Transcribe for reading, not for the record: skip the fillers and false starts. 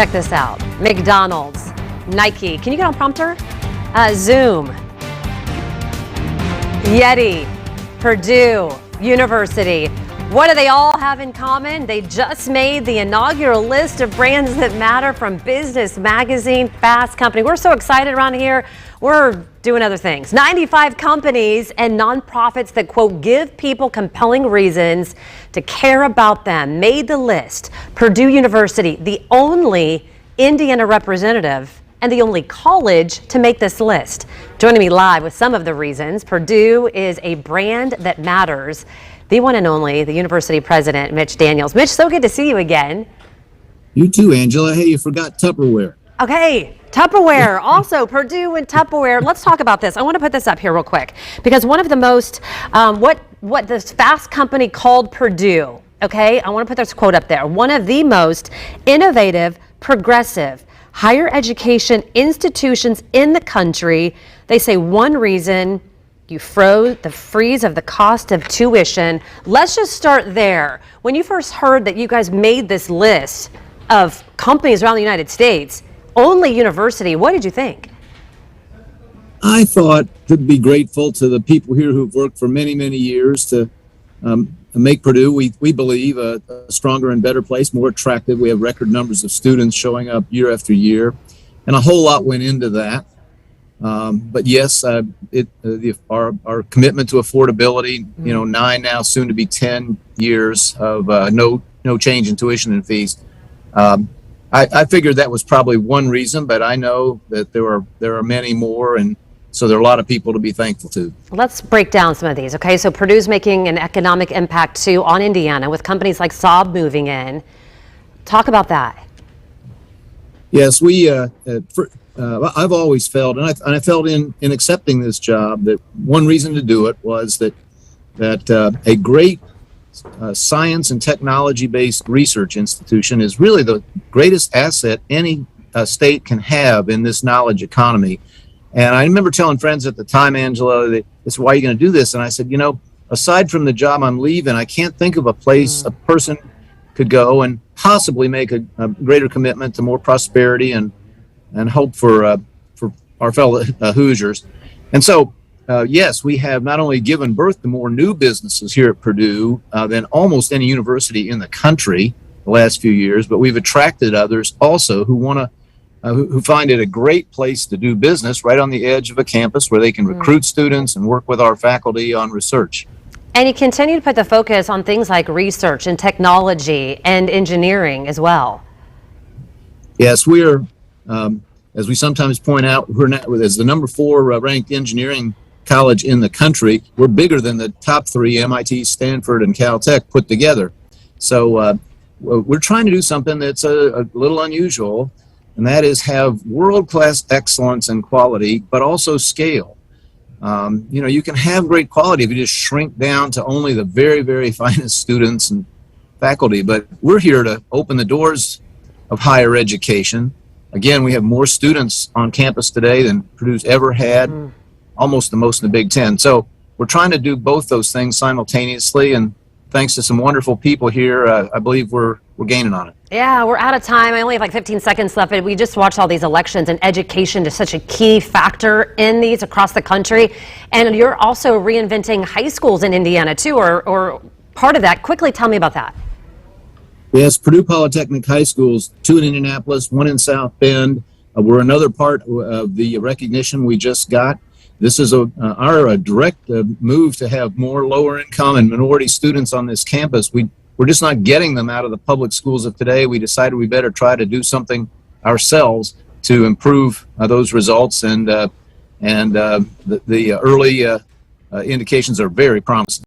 Check this out. McDonald's, Nike. Can you get on prompter? Zoom, Yeti, Purdue University. What do they all have in common? They just made the inaugural list of brands that matter from Business Magazine, Fast Company. We're so excited around here. We're doing other things. 95 companies and nonprofits that, quote, give people compelling reasons to care about them made the list. Purdue University, the only Indiana representative and the only college to make this list. Joining me live with some of the reasons, Purdue is a brand that matters. The one and only, the university president, Mitch Daniels. Mitch, so good to see you again. You too, Angela. Hey, you forgot Tupperware. Okay, Tupperware. Also, Purdue and Tupperware. Let's talk about this. I want to put this up here real quick because one of the most, what this Fast Company called Purdue, okay? I want to put this quote up there. One of the most innovative, progressive, higher education institutions in the country. They say one reason you froze the freeze of the cost of tuition. Let's just start there. When you first heard that you guys made this list of companies around the United States, only university, what did you think? I thought to be grateful to the people here who've worked for many, many years to make Purdue, we believe, a stronger and better place, more attractive. We have record numbers of students showing up year after year, and a whole lot went into that. But yes, our commitment to affordability, 9 now, soon to be 10 years of no change in tuition and fees. I figured that was probably one reason, but I know that there are many more, and so there are a lot of people to be thankful to. Let's break down some of these, okay? So Purdue's making an economic impact too on Indiana with companies like Saab moving in. Talk about that. Yes, I've always felt, and I felt in accepting this job, that one reason to do it was that a great science and technology-based research institution is really the greatest asset any state can have in this knowledge economy. And I remember telling friends at the time, Angela, this is why you're going to do this. And I said, aside from the job I'm leaving, I can't think of a place a person could go and possibly make a greater commitment to more prosperity and hope for our fellow Hoosiers. And so, yes, we have not only given birth to more new businesses here at Purdue than almost any university in the country the last few years, but we've attracted others also who find it a great place to do business right on the edge of a campus where they can recruit students and work with our faculty on research. And you continue to put the focus on things like research and technology and engineering as well. Yes, we are, as we sometimes point out, we're not, as the number 4 ranked engineering college in the country. We're bigger than the top 3, MIT, Stanford, and Caltech put together. So we're trying to do something that's a little unusual, and that is have world-class excellence and quality, but also scale. You can have great quality if you just shrink down to only the very, very finest students and faculty, but we're here to open the doors of higher education. Again, we have more students on campus today than Purdue's ever had, almost the most in the Big Ten. So we're trying to do both those things simultaneously, and thanks to some wonderful people here, I believe we're gaining on it. Yeah, we're out of time. I only have like 15 seconds left. We just watched all these elections, and education is such a key factor in these across the country. And you're also reinventing high schools in Indiana too, or part of that. Quickly tell me about that. Yes, Purdue Polytechnic High Schools, 2 in Indianapolis, 1 in South Bend. We're another part of the recognition we just got. This is our direct move to have more lower income and minority students on this campus. We're just not getting them out of the public schools of today. We decided we better try to do something ourselves to improve those results, and the early indications are very promising.